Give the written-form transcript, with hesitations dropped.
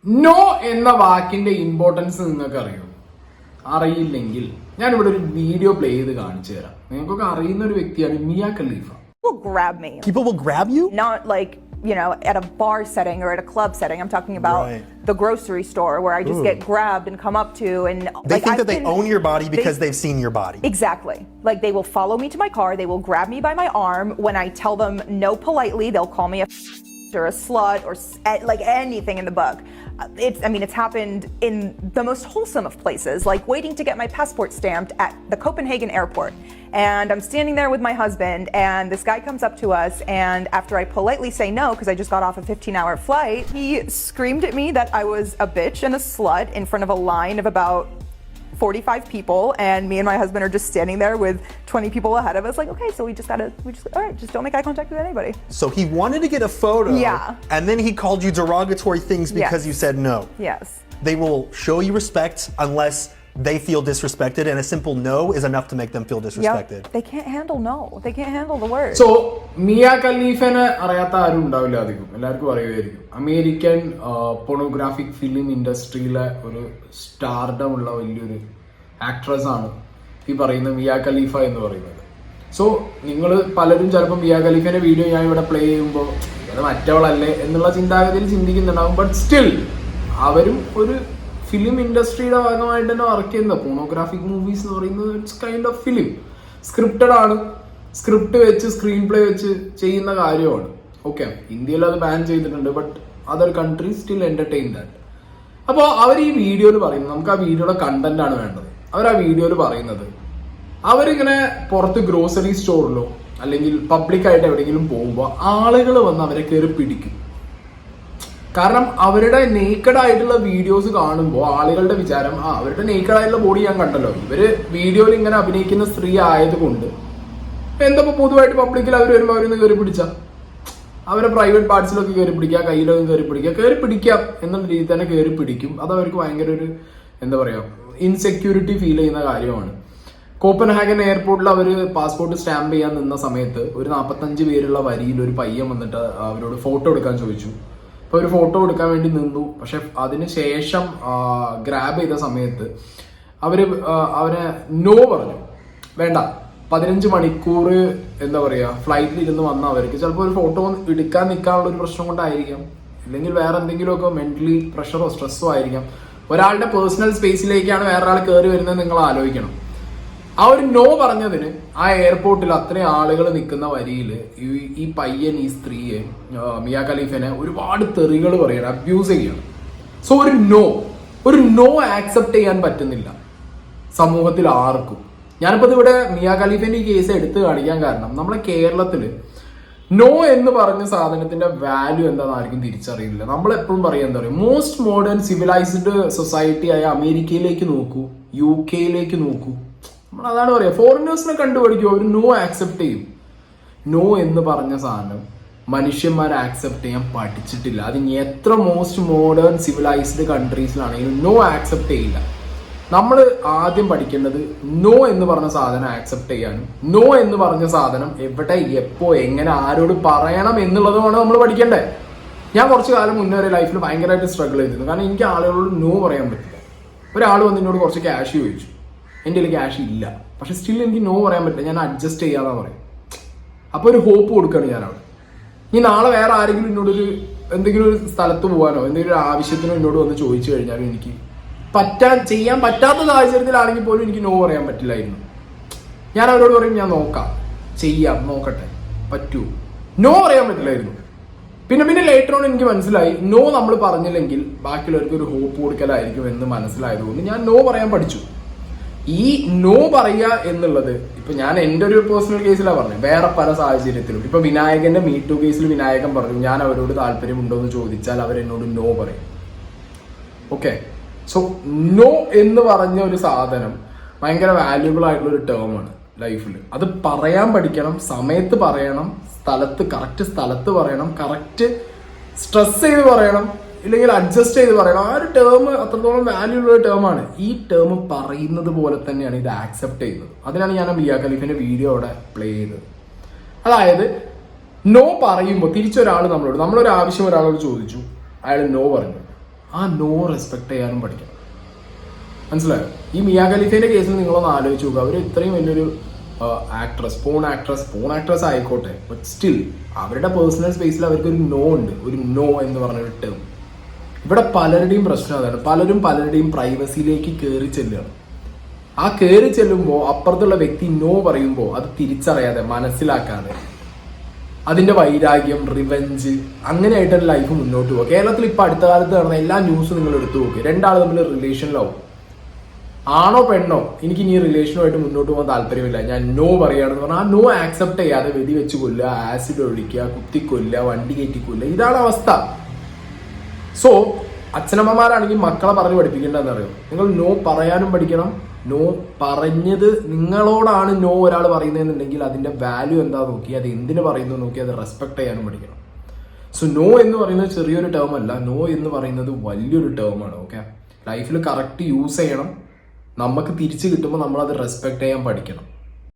No എന്ന വാക്കിന്റെ importance നിങ്ങൾക്ക് അറിയോ? അറിയില്ലെങ്കിൽ ഞാനിവിടെ ഒരു വീഡിയോ പ്ലേ ചെയ്ത് കാണിച്ചു തരാം. നിങ്ങൾക്കൊക്കെ അറിയുന്ന ഒരു വ്യക്തിയാണ് മിയ ഖലീഫ. Will grab me. People will grab you? Not like, you know, at a bar setting or at a club setting. I'm talking about the grocery store where I just get grabbed and come up to and they think that they own your body because they've seen your body. Exactly. Like they will follow me to my car, they will grab me by my arm. When I tell them no politely, they'll call me a or a slut or like anything in the book. It's happened in the most wholesome of places, like waiting to get my passport stamped at the Copenhagen airport. And I'm standing there with my husband, and this guy comes up to us, and after I politely say no, because I just got off a 15-hour flight, he screamed at me that I was a bitch and a slut in front of a line of about 45 people, and me and my husband are just standing there with 20 people ahead of us, like, okay, so we just all right, just don't make eye contact with anybody. So he wanted to get a photo, yeah, and then he called you derogatory things because you said no. Yes. They will show you respect unless they feel disrespected, and a simple no is enough to make them feel disrespected. Yep. They can't handle no. They can't handle the word. So Miya ഖലീഫനെ അറിയാത്ത ആരും ഉണ്ടാവില്ല അധികം, എല്ലാവർക്കും അറിയുമായിരിക്കും. American pornographic film ഇൻഡസ്ട്രിയിലെ ഒരു stardom ഉള്ള വലിയൊരു actress ആണ് ഈ പറയുന്ന മിയ ഖലീഫ എന്ന് പറയുന്നത്. സോ നിങ്ങൾ പലരും ചിലപ്പോൾ മിയ ഖലീഫയുടെ വീഡിയോ ഞാൻ ഇവിടെ പ്ലേ ചെയ്യുമ്പോൾ അത് മറ്റവളല്ലേ എന്നുള്ള ചിന്താഗതിയിൽ ചിന്തിക്കുന്നുണ്ടാവും. ബട്ട് സ്റ്റിൽ അവരും ഒരു ഫിലിം ഇൻഡസ്ട്രിയുടെ ഭാഗമായിട്ട് തന്നെ വർക്ക് ചെയ്യുന്ന പോണോഗ്രാഫിക് മൂവീസ് എന്ന് പറയുന്നത് it's kind of film. Scripted ആണ്, സ്ക്രിപ്റ്റ് വെച്ച് സ്ക്രീൻ പ്ലേ വെച്ച് ചെയ്യുന്ന കാര്യമാണ്. ഓക്കെ, ഇന്ത്യയിൽ അത് ബാൻ ചെയ്തിട്ടുണ്ട്, but other countries still entertain that. അപ്പോൾ അവർ ഈ വീഡിയോയിൽ പറയുന്നത്, നമുക്ക് ആ വീഡിയോയുടെ കണ്ടന്റ് ആണ് വേണ്ടത്. അവർ ആ വീഡിയോയിൽ പറയുന്നത് അവരിങ്ങനെ പുറത്ത് ഗ്രോസറി സ്റ്റോറിലോ അല്ലെങ്കിൽ പബ്ലിക്കായിട്ട് എവിടെയെങ്കിലും പോകുമ്പോൾ ആളുകൾ വന്ന് അവരെ കയറി പിടിക്കും. കാരണം അവരുടെ നേക്കഡ് ആയിട്ടുള്ള വീഡിയോസ് കാണുമ്പോൾ ആളുകളുടെ വിചാരം അവരുടെ നേക്കഡ് ആയിട്ടുള്ള ബോഡി ഞാൻ കണ്ടല്ലോ, ഇവര് വീഡിയോയിൽ ഇങ്ങനെ അഭിനയിക്കുന്ന സ്ത്രീ ആയതുകൊണ്ട് എന്താ പൊതുവായിട്ട് പബ്ലിക്കിൽ അവർ വരുമ്പോൾ അവരൊന്ന് കയറി പിടിച്ച അവരെ പ്രൈവറ്റ് പാർട്സിലൊക്കെ കയറി പിടിക്കുക, കയ്യിലൊക്കെ കയറി പിടിക്കാം എന്നുള്ള രീതിയിൽ തന്നെ കയറി പിടിക്കും. അത് അവർക്ക് ഭയങ്കര ഒരു എന്താ പറയാ ഇൻസെക്യൂരിറ്റി ഫീൽ ചെയ്യുന്ന കാര്യമാണ്. കോപ്പൻഹാഗൻ എയർപോർട്ടിൽ അവർ പാസ്പോർട്ട് സ്റ്റാമ്പ് ചെയ്യാൻ നിന്ന സമയത്ത് ഒരു 45 പേരുള്ള വരിയിൽ ഒരു പയ്യൻ വന്നിട്ട് അവരോട് ഫോട്ടോ എടുക്കാൻ ചോദിച്ചു. അപ്പോൾ ഒരു ഫോട്ടോ എടുക്കാൻ വേണ്ടി നിന്നു. പക്ഷെ അതിന് ശേഷം ഗ്രാബ് ചെയ്ത സമയത്ത് അവരെ നോ പറഞ്ഞു. വേണ്ട, 15 മണിക്കൂർ എന്താ പറയുക ഫ്ലൈറ്റിൽ ഇരുന്ന് വന്ന അവർക്ക് ചിലപ്പോൾ ഒരു ഫോട്ടോ എടുക്കാൻ നിൽക്കാനുള്ള ഒരു പ്രശ്നം കൊണ്ടായിരിക്കാം, ഇല്ലെങ്കിൽ വേറെ എന്തെങ്കിലുമൊക്കെ മെന്റലി പ്രഷറോ സ്ട്രെസ്സോ ആയിരിക്കാം. ഒരാളുടെ പേഴ്സണൽ സ്പേസിലേക്കാണ് വേറൊരാൾ കയറി വരുന്നത് നിങ്ങൾ ആലോചിക്കണം. ആ ഒരു നോ പറഞ്ഞതിന് ആ എയർപോർട്ടിൽ അത്രയും ആളുകൾ നിൽക്കുന്ന വരിയിൽ ഈ പയ്യൻ ഈ സ്ത്രീയെ മിയ ഖലീഫിനെ ഒരുപാട് തെറികൾ പറയണം, അബ്യൂസ് ചെയ്യണം. സോ ഒരു നോ ആക്സെപ്റ്റ് ചെയ്യാൻ പറ്റുന്നില്ല സമൂഹത്തിൽ ആർക്കും. ഞാനിപ്പോൾ ഇവിടെ മിയ ഖലീഫിന്റെ ഈ കേസ് എടുത്തു കാണിക്കാൻ കാരണം നമ്മളെ കേരളത്തിൽ നോ എന്ന് പറഞ്ഞ സാധനത്തിന്റെ വാല്യൂ എന്താണെന്ന് ആർക്കും തിരിച്ചറിയില്ല. നമ്മൾ എപ്പോഴും പറയാൻ എന്താ പറയുക, മോസ്റ്റ് മോഡേൺ സിവിലൈസ്ഡ് സൊസൈറ്റി ആയ അമേരിക്കയിലേക്ക് നോക്കൂ, UK നോക്കൂ, നമ്മൾ അതാണ് പറയുക, ഫോറിനേഴ്സിനെ കണ്ടുപിടിക്കും, അവർ നോ ആക്സെപ്റ്റ് ചെയ്യും. നോ എന്ന് പറഞ്ഞ സാധനം മനുഷ്യന്മാർ ആക്സെപ്റ്റ് ചെയ്യാൻ പഠിച്ചിട്ടില്ല. അത് ഇനി എത്ര മോസ്റ്റ് മോഡേൺ സിവിലൈസ്ഡ് കൺട്രീസിലാണെങ്കിലും നോ ആക്സെപ്റ്റ് ചെയ്യില്ല. നമ്മൾ ആദ്യം പഠിക്കേണ്ടത് നോ എന്ന് പറഞ്ഞ സാധനം ആക്സെപ്റ്റ് ചെയ്യാനും നോ എന്ന് പറഞ്ഞ സാധനം എവിടെ എപ്പോ എങ്ങനെ ആരോട് പറയണം എന്നുള്ളതുമാണ് നമ്മൾ പഠിക്കേണ്ടത്. ഞാൻ കുറച്ച് കാലം മുന്നേ വരെ ലൈഫിൽ ഭയങ്കരമായിട്ട് സ്ട്രഗിൾ ചെയ്തിരുന്നു. കാരണം എനിക്ക് ആളുകളോട് നോ പറയാൻ പറ്റില്ല. ഒരാൾ വന്ന് എന്നോട് കുറച്ച് ക്യാഷ് ചോദിച്ചു, എൻ്റെ കയ്യിൽ ക്യാഷ് ഇല്ല, പക്ഷെ സ്റ്റിൽ എനിക്ക് നോ പറയാൻ പറ്റില്ല, ഞാൻ അഡ്ജസ്റ്റ് ചെയ്യാതെ പറയും. അപ്പോൾ ഒരു ഹോപ്പ് കൊടുക്കുകയാണ് ഞാനവിടെ. ഇനി നാളെ വേറെ ആരെങ്കിലും എന്നോടൊരു എന്തെങ്കിലും ഒരു സ്ഥലത്ത് പോകാനോ എന്തെങ്കിലും ഒരു ആവശ്യത്തിനോ എന്നോട് വന്ന് ചോദിച്ചു കഴിഞ്ഞാലും എനിക്ക് ചെയ്യാൻ പറ്റാത്ത സാഹചര്യത്തിലാണെങ്കിൽ പോലും എനിക്ക് നോ പറയാൻ പറ്റില്ലായിരുന്നു. ഞാൻ അവരോട് പറയും ഞാൻ നോക്കാം, ചെയ്യാം, നോക്കട്ടെ, പറ്റൂ, നോ പറയാൻ പറ്റില്ലായിരുന്നു. പിന്നെ ലേറ്റർ ഓൺ എനിക്ക് മനസ്സിലായി നോ നമ്മൾ പറഞ്ഞില്ലെങ്കിൽ ബാക്കിയുള്ളവർക്ക് ഒരു ഹോപ്പ് കൊടുക്കലായിരിക്കും എന്ന് മനസ്സിലായതുകൊണ്ട് ഞാൻ നോ പറയാൻ പഠിച്ചു. ഈ നോ പറയുക എന്നുള്ളത് ഇപ്പൊ ഞാൻ എൻ്റെ ഒരു പേഴ്സണൽ കേസിലാണ് പറഞ്ഞത്, വേറെ പല സാഹചര്യത്തിലും. ഇപ്പൊ വിനായകന്റെ മീറ്റു കേസിൽ വിനായകൻ പറഞ്ഞു ഞാൻ അവരോട് താല്പര്യമുണ്ടോ എന്ന് ചോദിച്ചാൽ അവരെന്നോട് നോ പറയും. ഓക്കെ, സോ നോ എന്ന് പറഞ്ഞ ഒരു സാധനം ഭയങ്കര വാല്യൂബിൾ ആയിട്ടുള്ള ഒരു ടേമാണ് ലൈഫിൽ. അത് പറയാൻ പഠിക്കണം, സമയത്ത് പറയണം, കറക്റ്റ് സ്ഥലത്ത് പറയണം, കറക്റ്റ് സ്ട്രെസ് ചെയ്ത് പറയണം, ഇല്ലെങ്കിൽ അഡ്ജസ്റ്റ് ചെയ്ത് പറയണം. ആ ഒരു ടേം അത്രത്തോളം വാല്യൂ ഉള്ള ഒരു ടേമാണ്. ഈ ടേം പറയുന്നത് പോലെ തന്നെയാണ് ഇത് ആക്സെപ്റ്റ് ചെയ്യുന്നത്. അതിനാണ് ഞാൻ മിയ ഖലീഫിന്റെ വീഡിയോ അവിടെ പ്ലേ ചെയ്തത്. അതായത് നോ പറയുമ്പോൾ തിരിച്ചൊരാൾ നമ്മളൊരു ആവശ്യം ഒരാളോട് ചോദിച്ചു, അയാൾ നോ പറഞ്ഞു. ആ നോ റെസ്പെക്ട് ചെയ്യാനും പഠിക്കണം. മനസ്സിലായോ? ഈ മിയ ഖലീഫയുടെ കേസിൽ നിങ്ങളൊന്ന് ആലോചിച്ച് നോക്കുക. അവർ ഇത്രയും വലിയൊരു പോൺ ആക്ട്രസ് ആയിക്കോട്ടെ, ബട്ട് സ്റ്റിൽ അവരുടെ പേഴ്സണൽ സ്പേസിൽ അവർക്ക് ഒരു നോ ഉണ്ട്, ഒരു നോ എന്ന് പറഞ്ഞൊരു ടേം. ഇവിടെ പലരുടെയും പ്രശ്നം അതാണ്, പലരുടെയും പ്രൈവസിയിലേക്ക് കയറി ചെല്ലുകയാണ്. ആ കയറി ചെല്ലുമ്പോൾ അപ്പുറത്തുള്ള വ്യക്തി നോ പറയുമ്പോൾ അത് തിരിച്ചറിയാതെ, മനസ്സിലാക്കാതെ, അതിന്റെ വൈരാഗ്യം, റിവെഞ്ച്, അങ്ങനെയായിട്ടൊരു ലൈഫ് മുന്നോട്ട് പോകുക. കേരളത്തിൽ ഇപ്പൊ അടുത്ത കാലത്ത് നടന്ന എല്ലാ ന്യൂസും നിങ്ങൾ എടുത്തു നോക്കുക. രണ്ടാൾ തമ്മിൽ റിലേഷനിലാവും, ആണോ പെണ്ണോ, എനിക്ക് ഇനി റിലേഷനുമായിട്ട് മുന്നോട്ട് പോകാൻ താല്പര്യമില്ല, ഞാൻ നോ പറയുകയാണെന്ന് പറഞ്ഞാൽ ആ നോ ആക്സെപ്റ്റ് ചെയ്യാതെ വെടിവെച്ച് കൊല്ലുക, ആസിഡ് ഒഴിക്കുക, കുത്തിക്കൊല്ലുക, വണ്ടി കയറ്റി കൊല്ലുക, ഇതാണ് അവസ്ഥ. സോ അച്ഛനമ്മമാരാണെങ്കിൽ മക്കളെ പറഞ്ഞ് പഠിപ്പിക്കേണ്ടതെന്ന് അറിയാം. നിങ്ങൾ നോ പറയാനും പഠിക്കണം. നോ പറഞ്ഞത് നിങ്ങളോടാണ് നോ ഒരാൾ പറയുന്നതെന്നുണ്ടെങ്കിൽ അതിന്റെ വാല്യൂ എന്താ നോക്കി, അത് എന്തിനു പറയുന്നു നോക്കി, അത് റെസ്പെക്ട് ചെയ്യാനും പഠിക്കണം. സോ നോ എന്ന് പറയുന്നത് ചെറിയൊരു ടേം അല്ല, നോ എന്ന് പറയുന്നത് വലിയൊരു ടേമാണ്. ഓക്കെ, ലൈഫിൽ കറക്റ്റ് യൂസ് ചെയ്യണം. നമുക്ക് തിരിച്ചു കിട്ടുമ്പോൾ നമ്മൾ അത് റെസ്പെക്ട് ചെയ്യാൻ പഠിക്കണം.